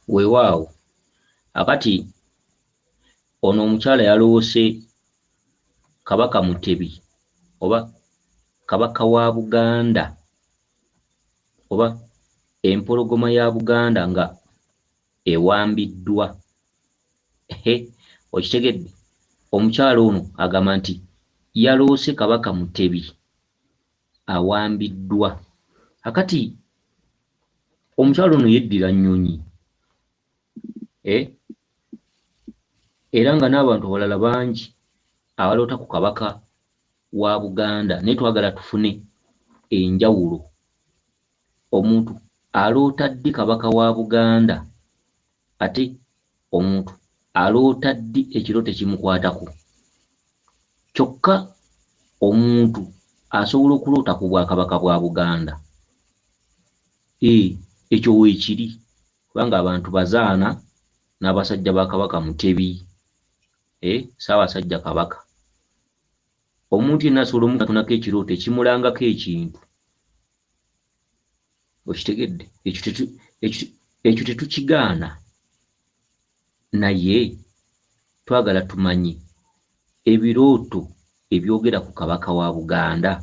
weewaawo akati ono omukyala yaloose Kabaka Mutebi oba Kabaka wa Buganda oba empologoma ya Buganda nga ewambiddwa. Okitegedde? Omukyala ono agamba nti yaloose Kabaka Mutebi awambiddwa. Akati omukyala ono yeddira nnyonyi, era nga n'abantu abalala bangi abaloota ku Kabaka wa Buganda, naye twagala tufune enjawulo. Omuntu aloota ddi Kabaka wa Buganda ate omuntu aloota ddi ekirooto kimukwatako? Kyokka omuntu asobola okuloota ku Bwakabaka bwa Buganda. Ekyo weekiri, kubanga abantu bazaana n'abasajja ba Kabaka Mutebi, Ssaabasajja Kabaka. Omuntu yenna asobola omukatunako ekirooto ekimulangako ekintu. Okitegedde? Ekyo tetukigaana, naye twagala tumanye ebirooto ebyogera ku Kabaka wa Buganda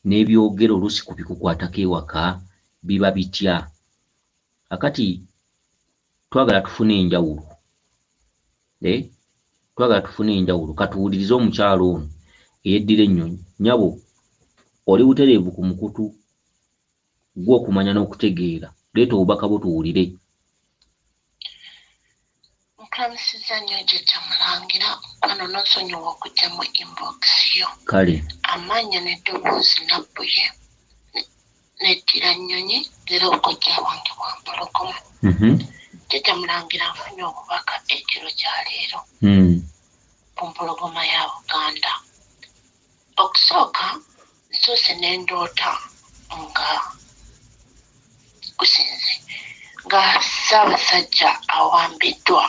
n'ebyogera oluusi ku bikukwatako ewaka biba bitya? Akati twagala tufune enjawulo. Twagala tufune enjawulo. Katuwulirize omukyalo ono eyeddira ennyonyi. Nyabo, oli butereevu ku mukutu gw'okumanya n'okutegeera. Leeta obubaka bwo tuwulire. Nkamusiza nnyo Jjajja Mulangira, wano n'onsonyiwa okujja mu inbox yo. Kale. Amannya n'eddoboozi Nabbuye, neddira nnyonyi, era okujja wange wa mpologoma. Jjajja Mulangira, nfunye obubaka ekiro kya leero ku mpologoma ya Buganda. Okusooka nsoose n'endoota nga gusinze nga Ssaabasajja awambiddwa,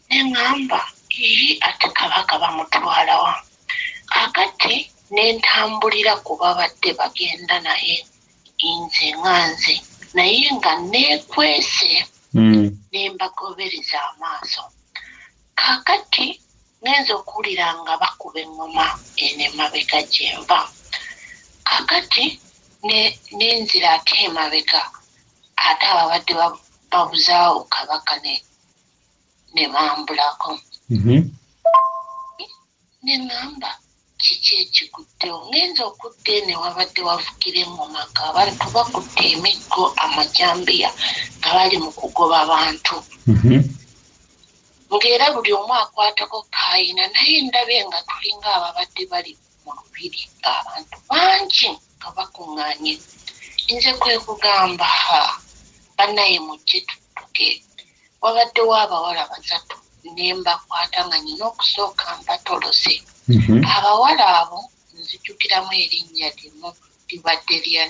ne ŋŋamba ate Kabaka bamutwala wa? Kakati ne ntambulira ku babadde bagenda naye nze nganze, naye nga neekwese ne mbagobereza amaaso. Kakati ngenza okuwulira nga bakuba eŋŋoma eno emabega gye nva. Kakati nenzira ate emabega, ate ababadde babuzaawo Kabaka ne bambulako. Ne ŋŋamba kiki ekiguddewo? Ngenza okudda eno ewabadde wavugira eŋŋoma ng'abantu bakutte emiggo amajambiya nga bali mu kugoba bantu. Ng'era buli omu akwatako kaayina, naye ndabe nga tulinga ababadde bali mu lubiri, abantu bangi nga bakuŋŋaanye. Nze kwe kugamba bannaye mujje tuttuke. Wabaddewo abawala basatu ne mbakwata nga nnyina okusooka mbatolose. Abawala abo nzijukiramu erinnya limu libadde lya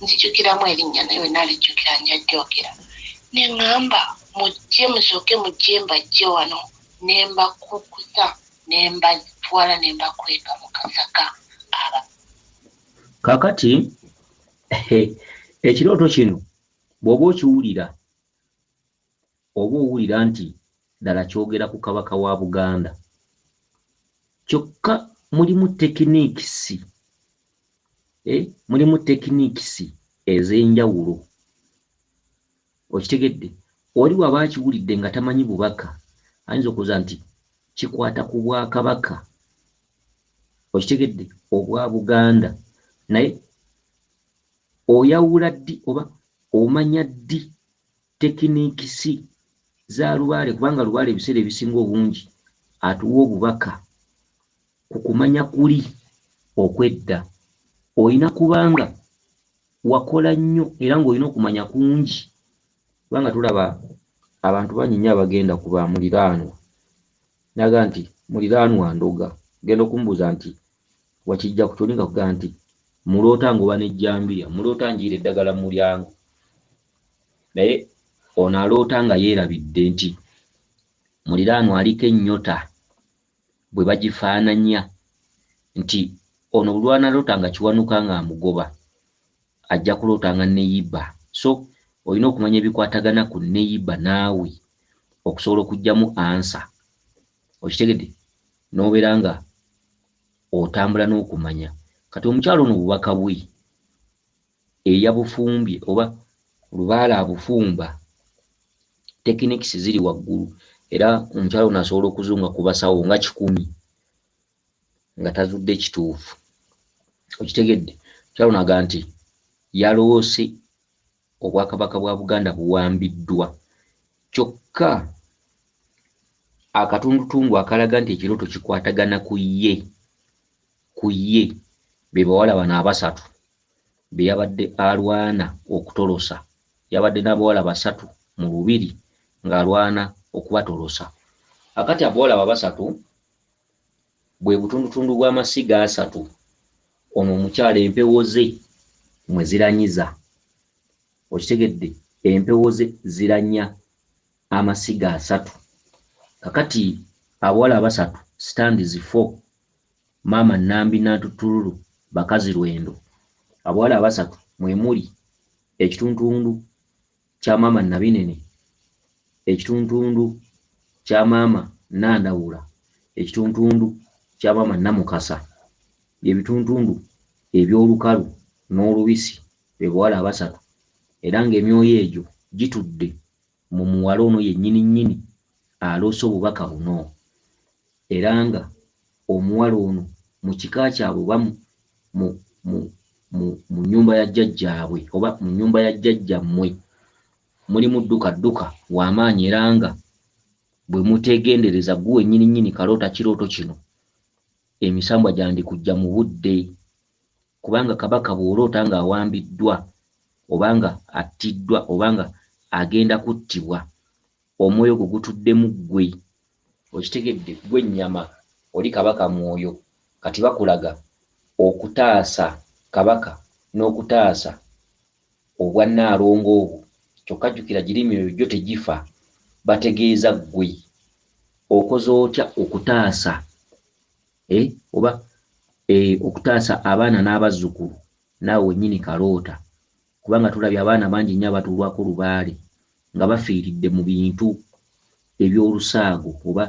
nzijukiramu erinnya naye we nalijjukira njalyogera. Ne ŋŋamba mujje musooke mujje mbajje wano, ne mbakukusa ne mbatwala ne mbakweka mu kasaka. Kaakati ekirooto kino bw'oba okiwulira, oba owulira nti ddala kyogera ku Kabaka wa Buganda, kyokka mulimu tekinikisi ez'enjawulo. Okitegedde? Oli waba akiwulidde nga tamanyi bubaka, ayinza okuza nti kikwata ku Bwakabaka, okitegedde, obwa Buganda, naye oyawula ddi oba omanya ddi tekinikisi za Lubaale? Kubanga Lubaale ebiseera ebisinga obungi atuwa obubaka ku kumanya kuli okwedda. Olina kubanga wakola nnyo era ng'olina okumanya kungi, kubanga tulaba abantu banyinnyo abagenda ku ba muliraanwa, naga nti muliraanwa ndoga, genda okumbuuza nti wakijja ku kyoli nga kugamba nti muloota ngoba n'ejjambiya, muloota njiira eddagala mu mulyango, naye ono aloota nga yeerabidde nti muliraanwa aliko ennyota bwe bagifaananya, nti ono bulwana loota nga kiwanuka nga amugoba. ajja kulootanga neyiba. So olina okumanya ebikwatagana ku neyiba naawe okusobola okugyamu ansa. Okitegedde? N'obeera nga otambula n'okumanya. Kati omukyalo ono bubaka bwe eyabufumbye oba lubaala abufumba, techniques ziri waggulu, era omukyalo ono asobola okuzunga ku basawo nga 100 nga tazudde kituufu. Okitegedde? Omukyalo ono agaa nti yaloose obwakabaka bwa Buganda buwambiddwa, kyokka akatundutundu akalaga nti ekirooto kikwatagana ku ye be bawala bano abasatu be yabadde alwana okutolosa. Yabadde n'abawala 3 mu lubiri ng'alwana okubatolosa. Akati abawala abasatu bwe butundutundu bw'amasiga 3 ono omukyala empewo ze mwe ziranyiza. Okitegedde? Empewo ze ziranya amasiga 3. Kakati abawala 3 stands 4, Maama Nambi Nantutululu, bakazi Lwendo. Abawala 3 mwe muli ekituntundu kya Maama Nabinene, ekituntundu kya Maama Nandawula, ekituntundu kya Maama Namukasa. Ebituntundu eby'olukalu n'olubisi be bawala 3, era ng'emyoyo egyo gitudde mu muwala ono yennyini aloose obubaka buno, era nga omuwala ono mu kika kyabwe oba mu nnyumba ya jjajjaabwe oba mu nnyumba ya jjajjammwe mulimu dduka w'amaanyi, era nga bwe muteegendereza ggwe wennyini kaloota kirooto kino emisambwa gyandikujja mu budde, kubanga kabaka bw'oloota ng'awambiddwa oba nga attiddwa oba nga agenda kuttibwa, omwoyo gwe gutuddemu ggwe. Okitegedde? Ggwe ennyama oli kabaka mwoyo. Kati bakulaga okutaasa kabaka n'okutaasa obwa Nnaalongo obwo, kyokka jjukira girimi eyo gyo tegifa. Bategeeza ggwe okoze otya okutaasa oba okutaasa abaana n'abazzukulu naawe wennyini kaloota, kubanga tulabye abaana bangi nnyo abatuulwako lubaale nga bafiiridde mu bintu eby'olusaago oba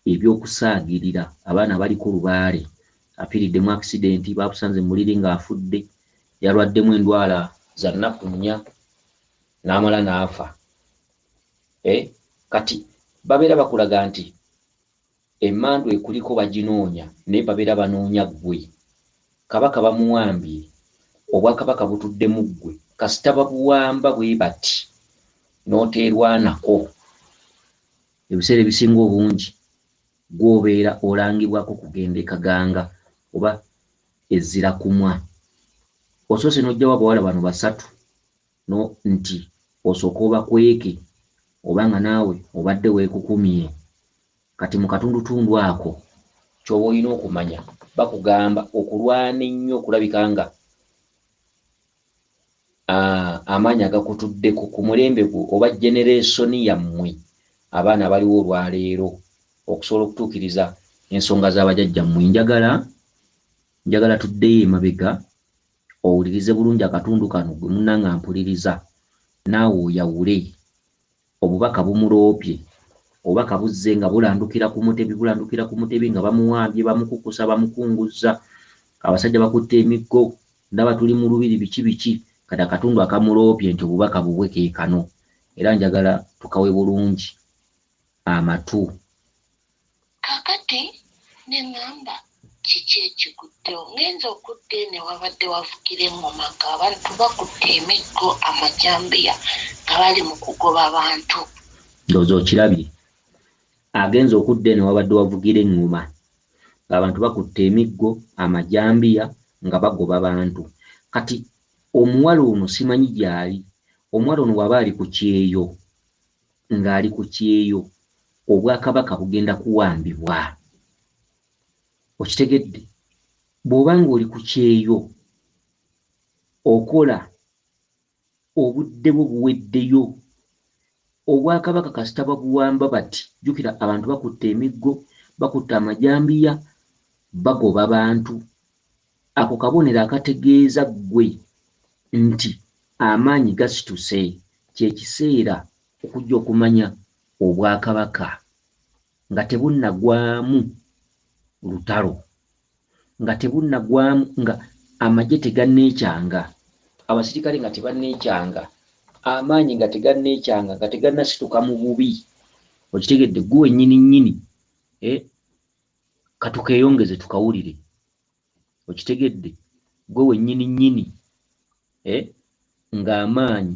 ebyokusaagirira. Abaana baliko lubaale, afiiridde mu accident, baakusanze mu muliri ng'afudde, yalwaddemu endwala za nnaku 4 n'amala n'afa. Kati babeera bakulaga nti emmandu ekuliko baginoonya, naye babeera banoonya ggwe. Kabaka bamuwambye, obwakabaka butuddemu ggwe, kasita babuwamba bwe bati n'oteerwanako. Ebiseera ebisinga obungi gw'obeera olangibwako kugenda ekaganga oba ezzira kumwa. Osoose n'ojjawo abawala bano 3 nti osooka obakweke oba nga naawe obadde weekukumye. Kati mu katundutundu ako ky'oba olina okumanya, bakugamba okulwana ennyo okulabika nga amaanyi agakutuddeko ku mulembe gwo oba genereesoni yammwe abaana abaliwo olwaleero, okusobola okutuukiriza ensonga z'abajjajjammwe. Njagala tuddeyo emabega owulirize bulungi akatundu kano gwe munnanga mpuliriza, naawe oyawule. Obubaka bumuloopye, obubaka buzze nga bulandukira ku mutebi nga bamuwambye, bamukukusa, bamukunguzza, abasajja bakutte emiggo, ndaba tuli mu lubiri biki. Kati akatundu akamuloopye nti obubaka bubwe ke kano, era njagala tukawe bulungi amatu. Kakati ne ŋŋamba kiki ekiguddewo? Ngenza okudde ne wabadde wavugira engoma ng'abantu bakutte emiggo, amajambiya nga bali mu kugoba abantu. Ndowooza okirabye. Agenza okudde ne wabadde wavugira engoma ng'abantu bakutte emiggo, amajambiya nga bagoba bantu. Kati omuwala ono simanyi gy'ali. Omuwala ono waba ali ku kyeyo, ng'ali ku kyeyo, obwakabaka bugenda kuwambibwa. Okitegedde? Bw'oba ng'oli ku kyeyo okola obudde bwo buweddeyo, obwakabaka kasita babuwamba bati, jjukira abantu bakutte emiggo, bakutte amajambiya, bagoba bantu. Ako kabonero akategeeza ggwe nti amaanyi gasituse kyekiseera okujja okumanya obwakabaka nga tebunnagwamu lutalo, nga tebunnagwamu, nga amagye teganneekyanga, abasirikale nga tebanneekyanga, amaanyi nga teganneekyanga, nga tegannasituka mu bubi. Okitegedde gwe wennyini nnyini katukeeyongeze tukawulire. Okitegedde gwe wennyini nnyini ng'amaanyi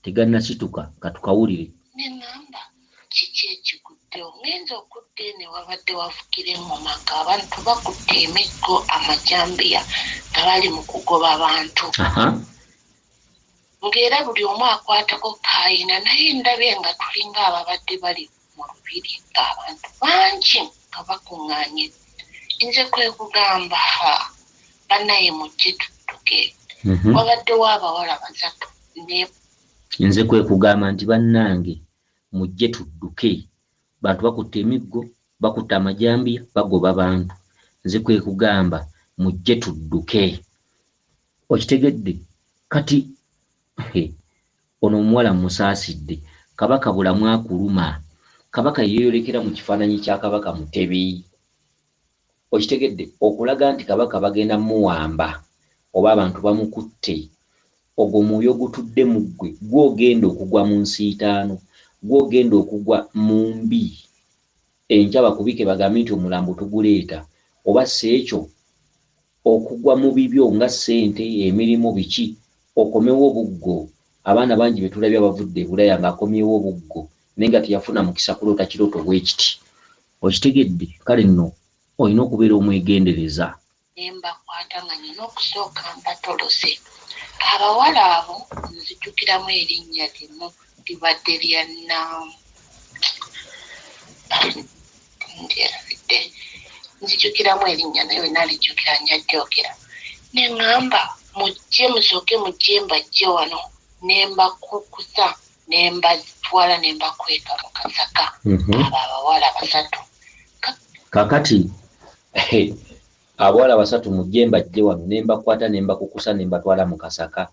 tegannasituka katukawulire. Neŋŋamba kiki ekigudde? Ogenza okudda ne wabadde wavukira engoma ng'abantu bakutte emiggo amajambiya nga bali mu kugoba abantu. Ng'era buli omu akwatako kaayina, naye ndabye nga tulinga ababadde bali mu lubiri ng'abantu bangi nga bakuŋŋaanye. Nze kwe kugamba bannaye mujje tudduke. Wabaddewo abawala basatu. Nze kwe kugamba nti bannange mujje tudduke. Bantu bakutte emiggo, bakutte amajambiya, bagoba bantu. Nze kwe kugamba mujje tudduke. Okitegedde? Kati ono omuwala musaasidde, kabaka bulamu akuluma. Kabaka yeeyolekera mu kifaananyi kya kabaka Mutebi. Okitegedde? Okulaga nti kabaka bagenda muwamba oba abantu bamukutte, ogwo mwoyo gutudde mu ggwe, gw'ogenda okugwa mu nsiitaano, gw'ogenda okugwa mu mbi. Enkya bakubike bagambe nti omulambo tuguleeta, oba si ekyo okugwa mu bibyo nga ssente, emirimu, biki, okomewo obuggo. Abaana bangi be tulabye abavudde e Bulaya ng'akomyewo obuggo naye nga teyafuna mukisa kuloota kirooto bwe kiti. Okitegedde? Kale nno olina okubeera omwegendereza. Nembakwata nga nina okusooka mbatolose. Abawala abo nzijukiramu erinnya limu libadde lya nzijukiramu erinnya naye we nalijjukira njajjoogera. Neŋŋamba mujje musooke mujje mbajje wano, nembakukusa nembatwala nembakweka mu kasaka. Abo abawala basatu. Kakati abawala basatu mujje mbajje wano, nembakwata nembakukusa nembatwala mu kasaka.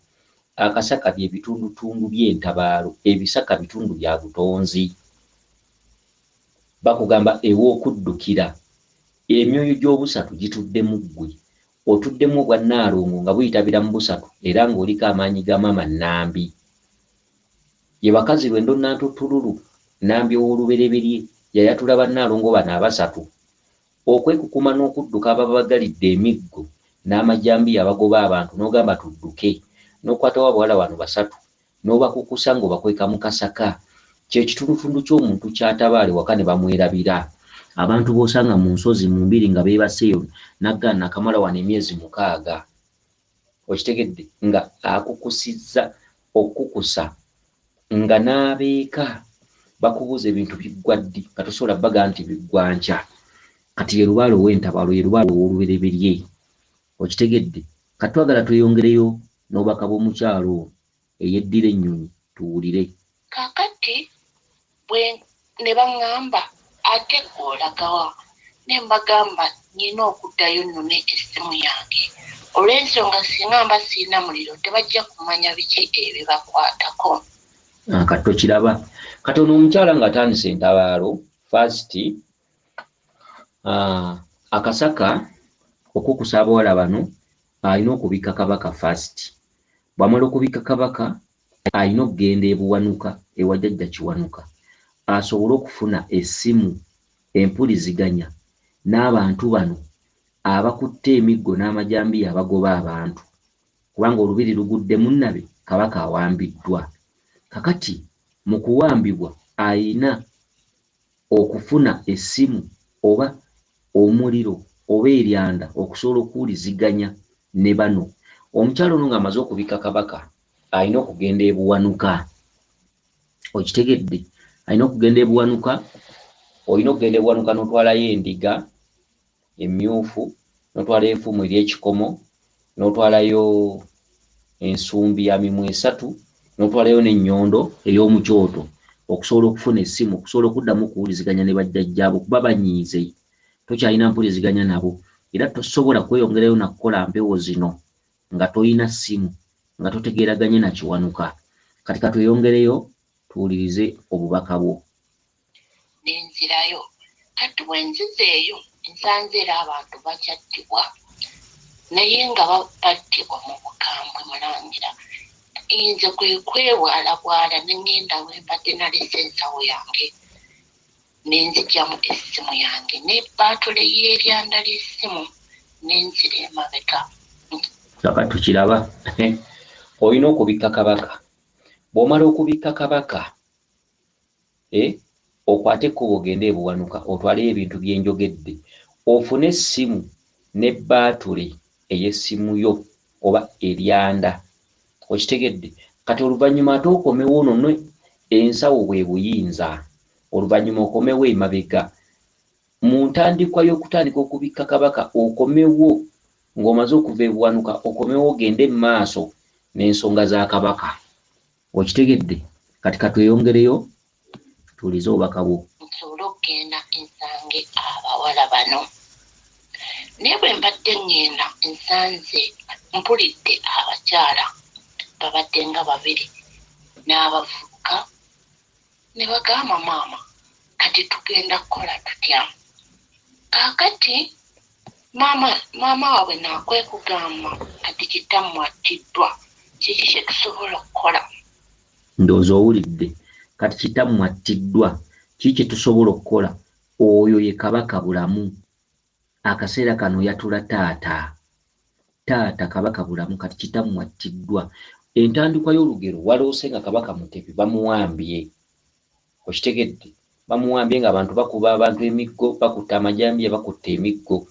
Akasaka bye bitundutundu by'entabaalo, ebisaka bitundu bya butonzi. Bakugamba ew'okuddukira, emyoyo gy'obusatu gitudde mu ggwe. Otuddemu obwa Nnaalongo nga buyitabira mu busatu era ng'oliko amaanyi ga maama Nambi. Ye bakazi Lwendo Nantutululu, Nambi ow'olubereberye, yayatula Bannaalongo bano abasatu. Okwekukuma n'okudduka ababagalidde emiggo n'amajambiya abagoba abantu n'ogamba tudduke, n'okwatawo abawala bano basatu n'obakukusa ng'obakweka mu kasaka, kye kitundutundu ky'omuntu ky'atabaale waka ne bamwerabira. Abantu b'osanga mu nsozi mu mbiri nga beebaseeyo naggaana akamala wano emyezi 6. Okitegedde? Nga akukusizza okukusa nga n'abeeka bakubuuza ebintu biggwa ddi nga tosobola bbaga nti biggwa nkya. Kati ye lubaale ow'entabaalo, ye lubaale ow'olubereberye. Okitegedde? Kati twagala tweyongereyo n'obubaka bw'omukyalo eyeddira ennyonyi tuwulire. Kaakati ne baŋŋamba ate gw'olagawa, ne mbagamba nina okuddayo nnune essimu yange olw'ensonga singa mba sirina muliro tebajja kumanya biki ebibakwatako. Kati tokiraba? Kati ono omukyala ng'atandise entabaalo fasiti, akasaka okukusa abawala bano alina okubika kabaka fasiti. Bw'amala okubika kabaka alina okugenda ebuwanuka ewa jjajja Kiwanuka asobole okufuna essimu empuliziganya n'abantu bano abakutte emiggo n'amajambiya abagoba abantu, kubanga olubiri lugudde munnabe, kabaka awambiddwa. Kakati mu kuwambibwa ayina okufuna essimu oba omuliro oba eryanda okusobola okuwuliziganya ne bano. Omukyalo ono ng'amaze okubika kabaka alina okugenda ebuwanuka. Okitegedde? Alina okugenda ebuwanuka. Olina okugenda ebuwanuka n'otwalayo endiga emmyufu, n'otwalayo effumu ery'ekikomo, n'otwalayo ensumbi ya mimwa 3, n'otwalayo n'ennyondo ey'omu kyoto okusobola okufuna essimu, okusobola okuddamu okuwuliziganya ne bajjajjaabo kuba banyiize. Tokyalina mpuliziganya nabo era tosobola kweyongerayo na kukola mpewo zino nga toyina ssimu nga totegeeraganye na Kiwanuka. Kati katweyongereyo tuwulirize obubaka bwo. Nenzirayo kati bwe nzizeeyo nsanze era abantu bakyattibwa naye nga battibwa mu bukambwe Mulangira. Nze kwe kwewalabwala ne ngenda we mbadde nalese ensawo yange nenzigyamu essimu yange n'ebbaatule y'eryanda ly'essimu nenzira emabega. Kaka tukiraba. Olina okubikka kabaka. Bw'omala okubikka kabaka okwate ekkubo ogende e Buwanuka otwaleyo ebintu bye njogedde, ofune essimu n'ebbaatule ey'essimu yo oba eryanda. Okitegedde? Kati oluvannyuma ate okomewo nno ensawo bwe buyinza. Oluvannyuma okomewo emabega. Mu ntandikwa y'okutandika okubikka kabaka okomewo ng'omaze okuva e Buwanuka okomewo ogende mu maaso n'ensonga za kabaka. Okitegedde? Kati katweyongereyo tuwulize obubaka bwo. Nsobole okugenda ensange abawala bano. Naye bwe mbadde ngenda nsanze mpulidde abakyala babadde nga babiri n'abavubuka ne bagamba maama kati tugenda kukola tutya. Kaakati maama waabwe naakwe kugamba kati kitammwe attiddwa kiki kye tusobola okukola. Ndowooza owulidde. Kati kitammwe attiddwa kiki kye tusobola okukola. Oyo ye kabaka bulamu. Akaseera kano yatula taata kabaka bulamu. Kati kitammwe attiddwa. Entandikwa y'olugero waloose nga kabaka Mutebi bamuwambye. Okitegedde? Bamuwambye ng'abantu bakuba abantu emiggo, bakutta amajambiya, bakutta emiggo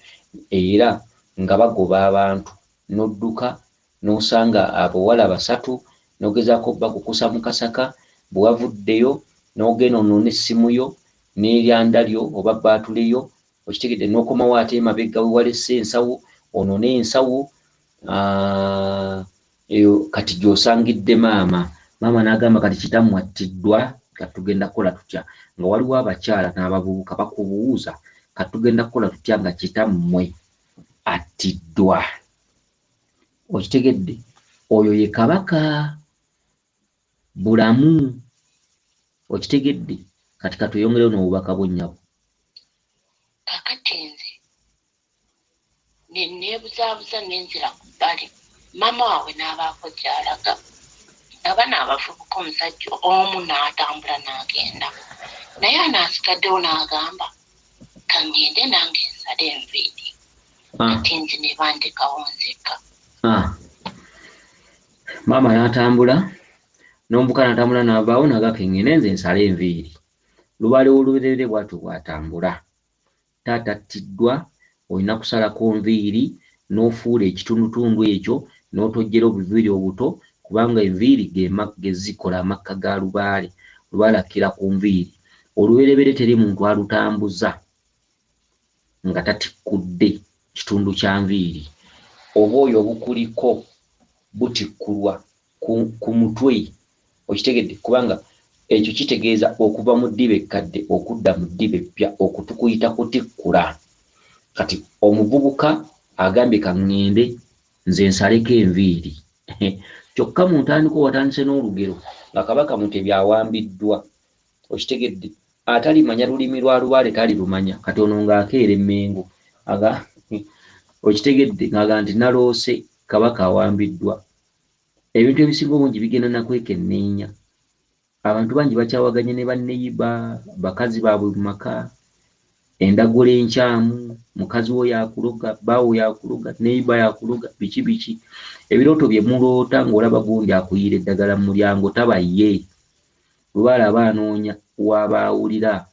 era nga bagoba abantu. N'odduka n'osanga abawala 3 n'ogezaako bakukusa mu kasaka. Bwe wavuddeyo n'ogenda onoona essimu yo n'eryanda lyo oba baatule yo. Okitegedde? N'okomawo ate emabega we walese ensawo onoone ensawo. Eyo kati gy'osangidde maama. Maama n'agamba kati kitammwe attiddwa kati tugenda kukola tutya. Nga waliwo abakyala n'abavubuka bakubuuza kati tugenda kukola tutya nga kitammwe attiddwa. Okitegedde? Oyo ye kabaka bulamu. Okitegedde? Kati katweyongereyo n'obubaka bw'ennyabo. Kakati nze neebuzaabuza nenzira ku bbali. Maama waabwe n'abaako gy'alaga. Abaana abavubuka omusajja omu n'atambula n'agenda. Naye anaasigaddewo n'agamba kangende nange nsale enviiri. Kati nze ne bandekawo nzekka. Maama n'atambula n'omuvubuka n'atambula n'avaawo n'agamba kangende nze nsale enviiri. Lubaale oluberere bw'atyo bw'atambula. Taata attiddwa, olina kusalako nviiri n'ofuula ekitundutundu ekyo n'otojjera obuviiri obuto kubanga enviiri ge zikola amakka ga lubaale. Lubaale akkira ku nviiri. Olubereberye teri muntu alutambuza nga tatikkudde kitundu kya nviiri. Obwoya obukuliko butikkulwa ku mutwe. Okitegedde? Kubanga ekyo kitegeeza okuva mu ddiba ekkadde okudda mu ddiba eppya okutukuyita kutikkula. Kati omuvubuka agambye kaŋŋende nze nsaleko enviiri. Kyokka mu ntandikwa watandise n'olugero nga kabaka Mutebi awambiddwa. Okitegedde? Atalimanya lulimi lwa lubaale talirumanya. Kati ono ng'akeera emmengo. Okitegedde? Ng'agamba nti naloose kabaka awambiddwa. Ebintu ebisinga obungi bigenda nakwekenneenya. Abantu bangi bakyawaganye ne banneyiba, bakazi baabwe mu maka, endagula enkyamu, mukazi wo yakuloga, bbaawo yakuloga, neyiba yakuloga, biki. Ebirooto bye muloota ng'olaba gundi akuyiira eddagala mu mulyango taba ye. Lubaale aba anoonya w'abaawulira.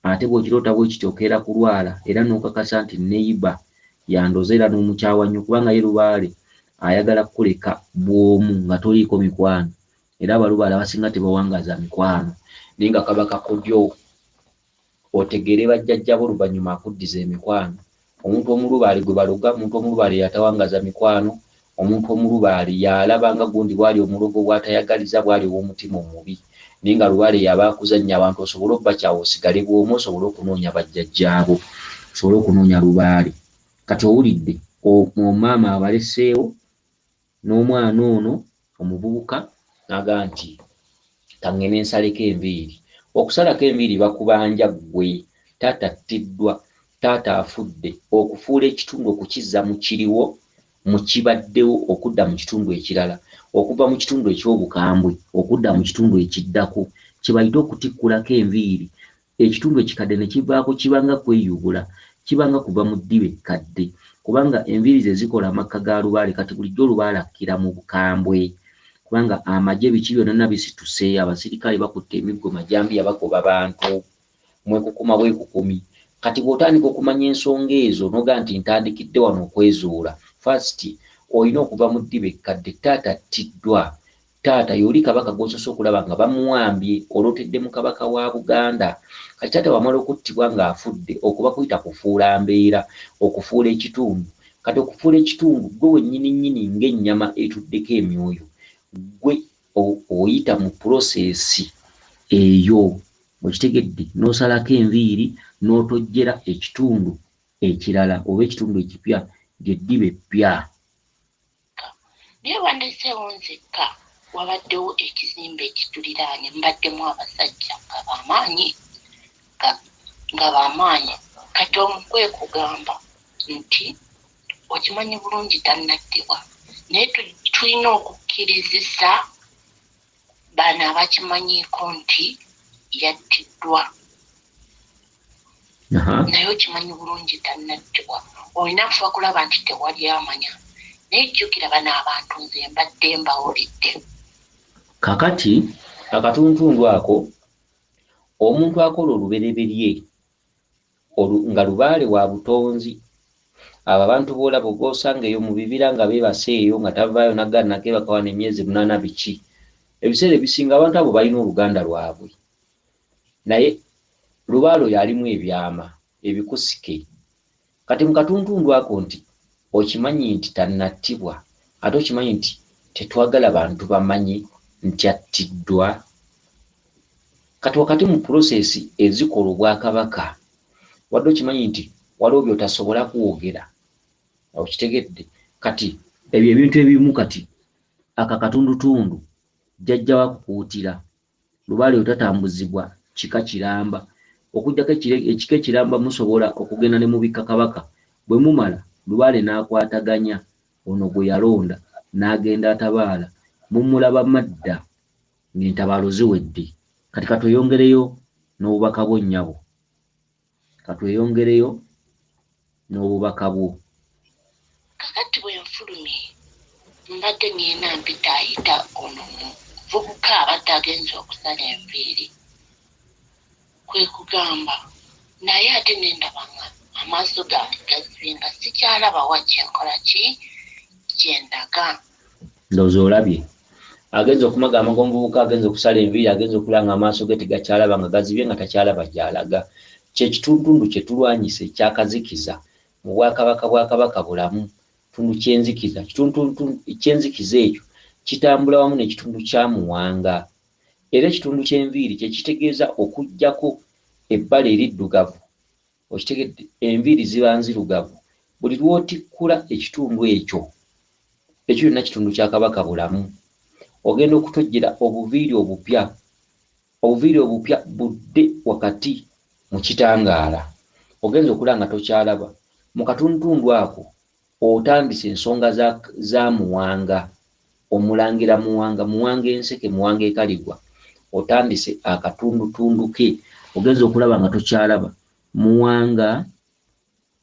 Ate bw'okiroota bwe kityo okeera kulwala era n'okakasa nti neyiba yandoze era n'omukyawa nnyo kubanga ye lubaale ayagala kukuleka bw'omu nga toliiko mikwano. Era abalubaale abasinga tebawangaza mikwano. Naye nga kabaka kodyo otegeere bajjajjabo oluvannyuma akuddiza emikwano. Omuntu omulubaale gwe baloga, omuntu omulubaale yatawangaza mikwano, omuntu omulubaale yalaba nga gundi bwali omulogo bw'atayagaliza bwali ow'omutima omubi. Naye nga lubaale yaba akuzannya abantu osobole okubakyawa osigale bw'omu osobole okunoonya bajjajjaabo, osobole okunoonya lubaale. Kati owulidde, omaama abaleseewo n'omwana ono omuvubuka naga nti kangene nsaleko enviiri. Okusalako enviiri bakubanja ggwe, taata attiddwa, taata afudde, okufuula ekitundu okukizza mu kiriwo mu kibaddewo okudda mu kitundu ekirala, okuva mu kitundu eky'obukambwe okudda mu kitundu ekiddako, kibayita okutikkulako enviiri. Ekitundu ekikadde ne kivaako kibanga kweyubula, kibanga kuva mu ddiba ekkadde, kubanga enviiri ze zikola amakka ga lubaale. Kati bulijjo olubaale akkira mu bukambwe, kubanga amagye biki byonna nabisituse, abasirikale bakutte emiggo, majambiya bagoba bantu, mwekukuma bwekukumi. Kati bw'otandika okumanya ensonga ezo noga nti ntandikidde wano okwezuula, first olina okuva mu ddiba ekkadde. Taata attiddwa, taata yoli kabaka gw'osoose okulaba nga bamuwambye, olotedde mu kabaka wa Buganda. Kati taata wamala okuttibwa ng'afudde, okuba kuyita kufuula mbeera, okufuula ekitundu. Kati okufuula ekitundu gwe wennyini nnyini ng'ennyama etuddeko emyoyo, gwe oyita mu pulosesi eyo, okitegedde, n'osalako enviiri n'otojjera ekitundu ekirala oba ekitundu ekipya ly'eddiba eppya. Naye wandeseewo nzekka wabaddewo ekizimbe ekituliraanye, mbaddemu abasajja nga b'amaanyi. Kati omukwe kugamba nti okimanyi bulungi tannattibwa, naye tulina okukkirizisa bano abakimanyiiko nti yattiddwa. Naye okimanyi bulungi tannattibwa, olina kufa kulaba nti tewali amanya. Naye jjukira bano abantu nze mbadde mbawulidde. Kakati akatuntundu ako omuntu akola olubereberye nga lubaale wa butonzi, abo abantu boolaba ogosanga eyo mu bibira nga beebase eyo nga tavaayo nagganako ebakawana emyezi 8 biki. Ebiseera ebisinga abantu abo balina oluganda lwabwe, naye lubaale oyo alimu ebyama ebikusike. Kati mu katuntundu ako nti okimanyi nti tannattibwa, ate okimanyi nti tetwagala bantu bamanye nti attiddwa. Kati wakati mu pulosesi ezikola obwakabaka, wadde okimanyi nti waliwo by'otasobola kwogera, okitegedde. Kati ebyo ebintu ebimu kati aka katundutundu jjajja wakukuutira, lubaale otatambuzibwa kika kiramba, okugjako ekika ekiramba musobola okugenda ne mu bikka kabaka, bwe mumala lubaale n'akwataganya ono gwe yalonda n'agenda atabaala, mumulaba madda ng'entabaalo ziwedde. Kati katweyongereyo n'obubaka bwo nnyabo, katweyongereyo n'obubaka bwo. Kakati bwe nfulumye mbadde nina mpita ayita ono muvubuka abadde agenza okusala enviiri, kwe kugamba naye ate nendabanga amaaso gange gazibye nga sikyalaba wa kyenkola ki gyendaga. Ndowooza olabye agenza okumagamba ng'omuvubuka agenza okusala enviiri, agenza okulaba nga amaaso ge tegakyalaba nga gazibye nga takyalaba gy'alaga. Kyekituntundu kye tulwanyisa ekyakazikiza mu bwakabaka bulamu, kitundu ky'enzikiza. Kitundu ky'enzikiza ekyo kitambula wamu n'ekitundu kya muwanga, era ekitundu ky'enviiri kye kitegeeza okuggyako ebbala eriddugavu, okitegedde, enviiri ziba nzirugavu. Buli lw'otikkula ekitundu ekyo kyonna kitundu kya kabaka bulamu, ogenda okutojjera obuviiri obupya. Obuviiri obupya budde wakati mu kitangaala, ogenza okulaba nga tokyalaba. Mu katundutundu ako otandise ensonga za muwanga, omulangira muwanga enseke, muwanga ekaligwa, otandise akatundutundu ke, ogenza okulaba nga tokyalaba. Muwanga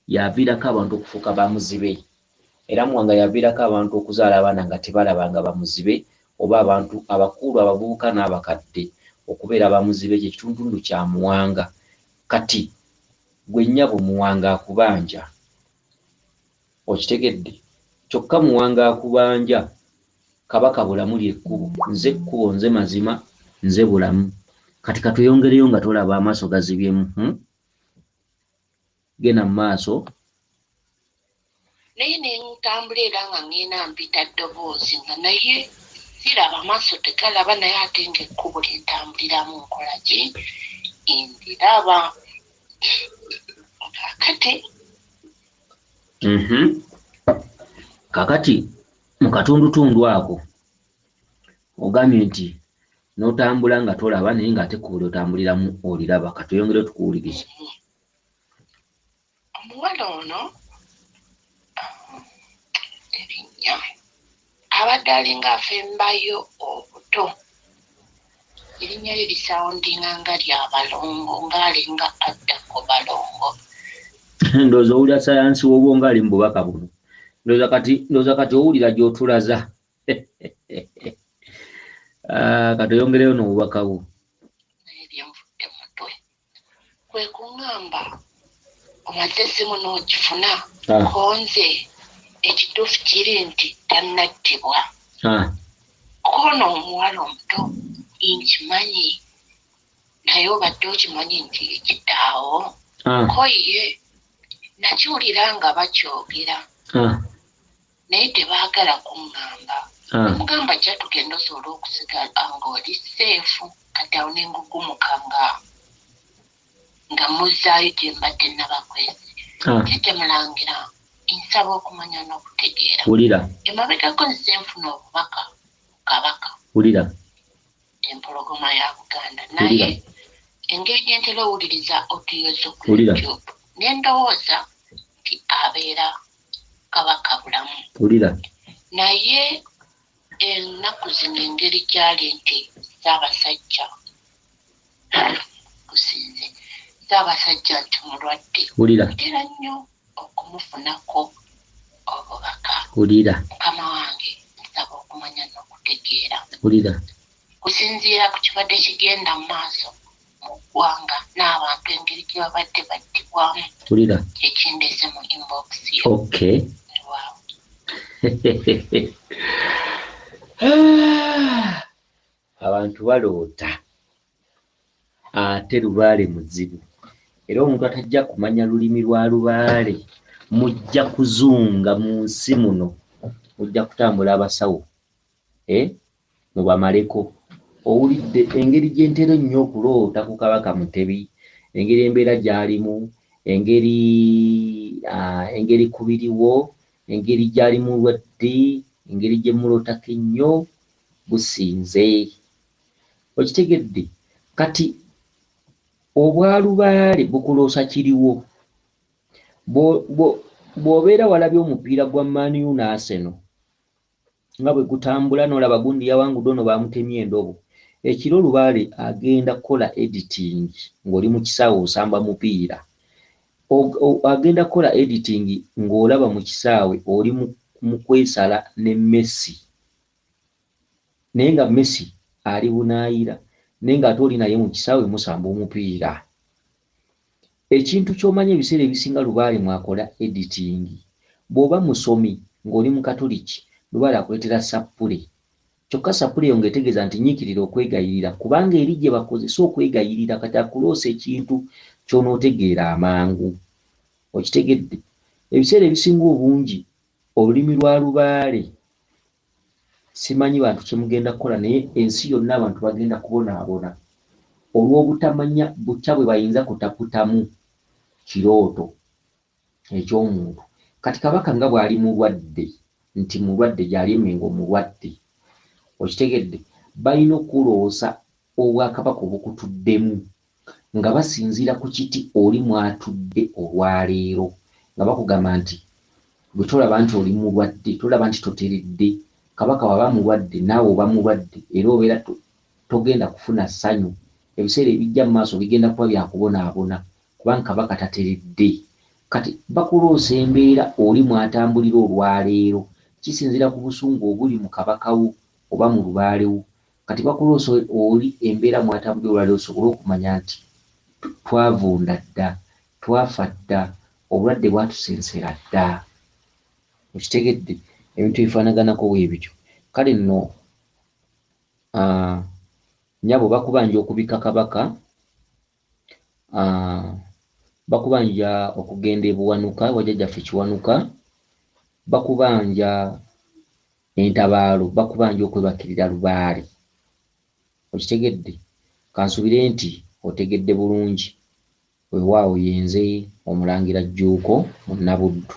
yaviirako abantu okufuuka bamuzibe, era muwanga yaviirako abantu okuzaala abaana nga tebalabanga bamuzibe, oba abantu abakulu, abavubuka n'abakadde okubeera bamuzibe. Ekyo ekitundutundu kya muwanga. Kati gwe nnyabo muwanga akubanja, okitegedde, kyokka muwanga akubanja kabaka bulamu ly'ekkubo, nze ekkubo, nze mazima, nze bulamu. Kati katweyongereyo nga tolaba amaaso gazibyemu, genda mu maaso. Naye ne ntambula era nga ngenda mpita ddoboozi nga naye siraba, amaaso tegalaba, naye ate ng'ekkubo lyentambuliramu nkola ki ndiraba. Kakati mu katundutundu ako ogambye nti n'otambula nga tolaba naye ng'ate kuuli otambuliramu oliraba. Katuyongere tukuwulirize. Omuwala ono erinnya abadde alinga afembayo obuto, erinnya lye lisawundinga nga lya Balongo, ng'alinga addako Balongo. Ndowooza owulira sayansi w'obwongo ali mu bubaka buno. Ndowooza kati owulira gy'otulaza. Katuyongereyo n'obubaka bwo. Naye byenvudde mutwe kwe kuŋŋamba omaze essimu n'ogifuna konze ekituufu kiri nti tannattibwa. Kono omuwala omuto nkimanyi naye obadde okimanyi nti ekitaawo koye nakiwulira nga bakyogera naye tebaagala kuŋŋamba. Omugamba ajja tugenda osobola okusigala ng'oli seefu. Kati awo ne ngugumuka nga muzzaayo gye mbadde nabakwezi. Jjajja Mulangira nsaba okumanya n'okutegeera. Wulira. Emabegako nze nfuna obubaka Kabaka. Wulira. Empologoma ya Buganda. Naye engeri gye ntera owuliriza odiyozo ku YouTube ne ndowooza nti abeera Kabaka bulamu. Wulira. Naye ennaku zino engeri gyali nti Ssaabasajja kusinze Ssaabasajja nti mulwadde. Wulira. Ntera nnyo okumufunako obubaka. Wulira. Mukama wange nsaba okumanya n'okutegeera. Wulira. Kusinziira ku kibadde kigenda mu maaso mu ggwanga n'abantu engeri gye babadde baddibwamu. Wulira. Kyekindese mu inbox yo. Okay. Wow. Abantu baloota ate Lubaale muzibu. Era omuntu atajja kumanya lulimi lwa Lubaale mujja kuzunga mu nsi muno, mujja kutambula abasawo mubamaleko. Owulidde engeri gye ntera ennyo okuloota ku Kabaka Mutebi, engeri embeera gy'alimu, engeri kubiriwo, engeri gy'ali mulwadde, engeri gye mulootako ennyo businze. Okitegedde? Kati obwa Lubaale bukuloosa kiriwo. Bw'obeera walabye omupiira gwa Man U ne Arsenal nga bwe gutambula n'olaba gundi yawangudde ono baamutemye endobo, ekiro Lubaale agenda kukola editing ng'oli mu kisaawe osamba mupiira. Agenda kukola editing ng'olaba mu kisaawe oli mu kwesala ne Messi, naye nga Messi ali bunaayira, naye ng'ate oli naye mu kisaawe musamba omupiira. Ekintu ky'omanya ebiseera ebisinga Lubaale mwakola editing, bw'oba musomi ng'oli mu Katoliki, Lubaale akuleetera sappule. Kyokka sappule yo ng'etegeeza nti nyiikirira okwegayirira, kubanga eri gye bakozesa okwegayirira kati akuloosa ekintu ky'onootegeera amangu. Okitegedde? Ebiseera ebisinga obungi olulimi lwa Lubaale simanyi bantu kye mugenda kukola, naye ensi yonna abantu bagenda kubonaabona olw'obutamanya bukya bwe bayinza kutaputamu kirooto eky'omuntu. Kati Kabaka nga bw'ali mulwadde, nti mulwadde gy'ali emengo mulwadde, okitegedde? Balina okuloosa obwakabaka obukutuddemu nga basinziira ku kiti oli mwatudde olwaleero, nga bakugamba nti bwe tolaba nti oli mulwadde, tolaba nti toteredde. Kabaka waba mulwadde naawe oba mulwadde era obeera togenda kufuna ssanyu. Ebiseera ebijja mu maaso bigenda kuba byakubonaabona kubanga Kabaka tateredde. Kati bakuloosa embeera oli mwatambulira olwaleero, kisinziira ku busungu obuli mu Kabaka wo oba mu Lubaale wo. Kati bakuloosa oli embeera mwatambulira olwaleero osobole okumanya nti twavunda dda, twafa dda, obulwadde bwatusensera dda. Okitegedde? Ebintu ebifaanaganako bwe bityo. Kale nno nyabo bakubanja okubika Kabaka, bakubanja okugenda ebuwanuka wajjajjaffe Kiwanuka, bakubanja entabaalo, bakubanja okwebakirira Lubaale. Okitegedde? Kansubire nti otegedde bulungi. Weewaawo yenze Omulangira Jjuuko mu Nnabuddu.